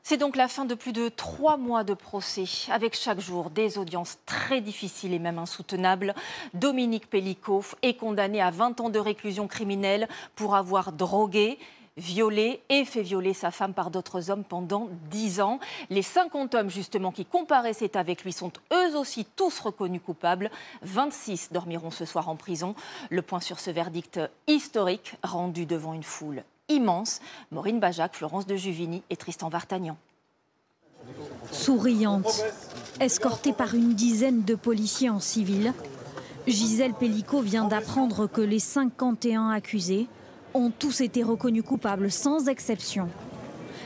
C'est donc la fin de plus de 3 mois de procès, avec chaque jour des audiences très difficiles et même insoutenables. Dominique Pellicot est condamné à 20 ans de réclusion criminelle pour avoir drogué, violé et fait violer sa femme par d'autres hommes pendant 10 ans. Les 50 hommes justement qui comparaissaient avec lui sont eux aussi tous reconnus coupables. 26 dormiront ce soir en prison. Le point sur ce verdict historique rendu devant une foule immense. Maureen Bajac, Florence de Juvigny et Tristan Vartagnan. Souriante, escortée par une dizaine de policiers en civil, Gisèle Pellicot vient d'apprendre que les 51 accusés ont tous été reconnus coupables sans exception.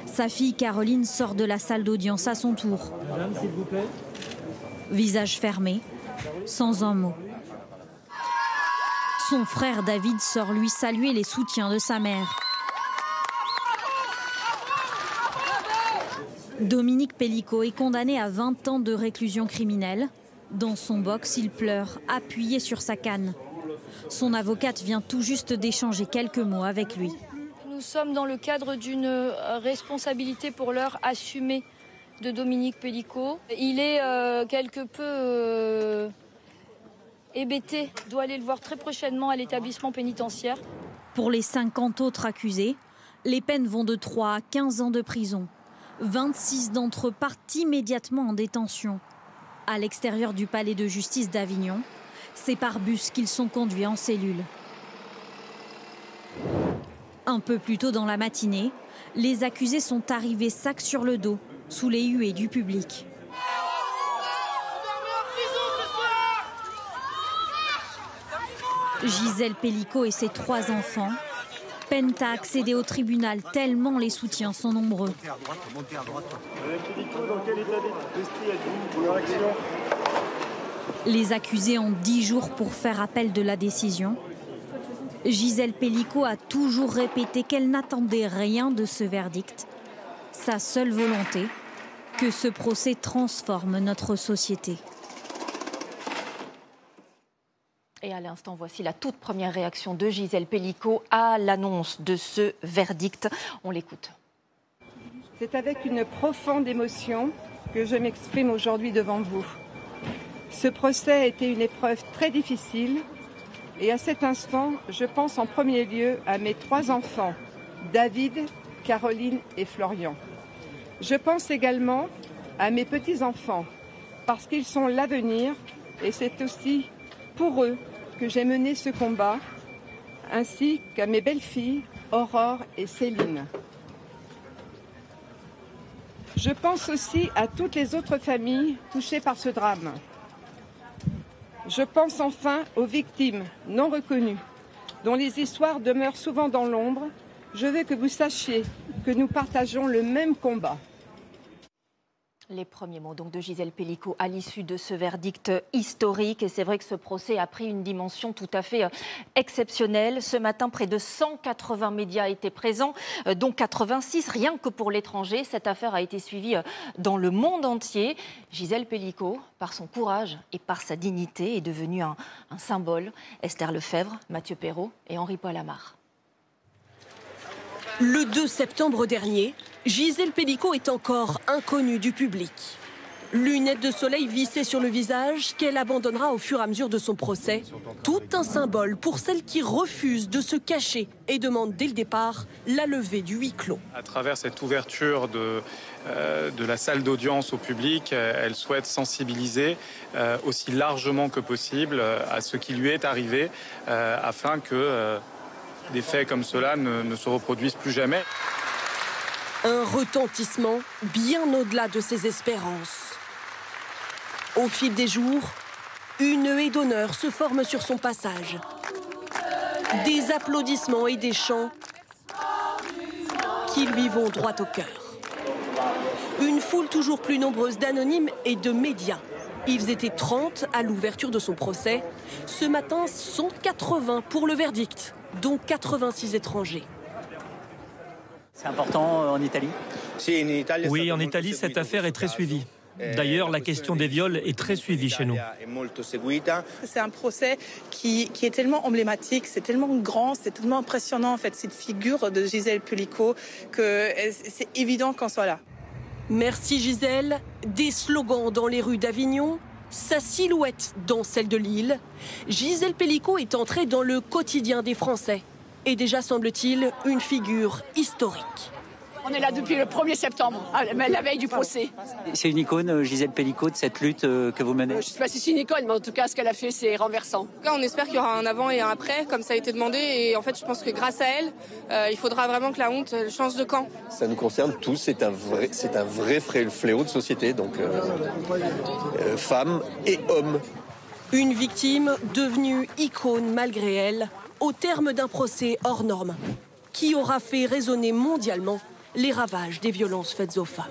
Sa fille Caroline sort de la salle d'audience à son tour. Madame, s'il vous plaît. Visage fermé, sans un mot. Son frère David sort lui saluer les soutiens de sa mère. Dominique Pellicot est condamné à 20 ans de réclusion criminelle. Dans son box, il pleure, appuyé sur sa canne. Son avocate vient tout juste d'échanger quelques mots avec lui. Nous sommes dans le cadre d'une responsabilité pour l'heure assumée de Dominique Pellicot. Il est quelque peu hébété. Je dois aller le voir très prochainement à l'établissement pénitentiaire. Pour les 50 autres accusés, les peines vont de 3 à 15 ans de prison. 26 d'entre eux partent immédiatement en détention. À l'extérieur du palais de justice d'Avignon, c'est par bus qu'ils sont conduits en cellule. Un peu plus tôt dans la matinée, les accusés sont arrivés sac sur le dos, sous les huées du public. Gisèle Pellicot et ses 3 enfants peinent à accéder au tribunal tellement les soutiens sont nombreux. Les accusés ont 10 jours pour faire appel de la décision. Gisèle Pellicot a toujours répété qu'elle n'attendait rien de ce verdict. Sa seule volonté, que ce procès transforme notre société. Et à l'instant, voici la toute première réaction de Gisèle Pellicot à l'annonce de ce verdict. On l'écoute. C'est avec une profonde émotion que je m'exprime aujourd'hui devant vous. Ce procès a été une épreuve très difficile et à cet instant, je pense en premier lieu à mes 3 enfants, David, Caroline et Florian. Je pense également à mes petits-enfants parce qu'ils sont l'avenir et c'est aussi pour eux que j'ai mené ce combat, ainsi qu'à mes belles-filles, Aurore et Céline. Je pense aussi à toutes les autres familles touchées par ce drame. Je pense enfin aux victimes non reconnues, dont les histoires demeurent souvent dans l'ombre. Je veux que vous sachiez que nous partageons le même combat. Les premiers mots donc de Gisèle Pellicot à l'issue de ce verdict historique. Et c'est vrai que ce procès a pris une dimension tout à fait exceptionnelle. Ce matin, près de 180 médias étaient présents, dont 86 rien que pour l'étranger. Cette affaire a été suivie dans le monde entier. Gisèle Pellicot, par son courage et par sa dignité, est devenue un symbole. Esther Lefebvre, Mathieu Perrault et Henri-Paul Amar. Le 2 septembre dernier, Gisèle Pellicot est encore inconnue du public. Lunettes de soleil vissées sur le visage qu'elle abandonnera au fur et à mesure de son procès. Tout un symbole pour celle qui refuse de se cacher et demande dès le départ la levée du huis clos. À travers cette ouverture de la salle d'audience au public, elle souhaite sensibiliser aussi largement que possible à ce qui lui est arrivé afin que des faits comme cela ne se reproduisent plus jamais. Un retentissement bien au-delà de ses espérances. Au fil des jours, une haie d'honneur se forme sur son passage. Des applaudissements et des chants qui lui vont droit au cœur. Une foule toujours plus nombreuse d'anonymes et de médias. Ils étaient 30 à l'ouverture de son procès. Ce matin, 180 pour le verdict, dont 86 étrangers. C'est important en Italie ? Oui, en Italie, cette affaire est très suivie. D'ailleurs, la question des viols est très suivie chez nous. C'est un procès qui est tellement emblématique, c'est tellement grand, c'est tellement impressionnant en fait, cette figure de Gisèle Pellicot, que c'est évident qu'on soit là. Merci Gisèle, des slogans dans les rues d'Avignon, sa silhouette dans celle de Lille. Gisèle Pelicot est entrée dans le quotidien des Français et déjà, semble-t-il, une figure historique. On est là depuis le 1er septembre, la veille du procès. C'est une icône, Gisèle Pelicot, de cette lutte que vous menez? Je ne sais pas si c'est une icône, mais en tout cas, ce qu'elle a fait, c'est renversant. En tout cas, on espère qu'il y aura un avant et un après, comme ça a été demandé. Et en fait, je pense que grâce à elle, il faudra vraiment que la honte change de camp. Ça nous concerne tous, c'est un vrai fléau de société, donc femmes et hommes. Une victime devenue icône malgré elle, au terme d'un procès hors norme, qui aura fait résonner mondialement les ravages des violences faites aux femmes.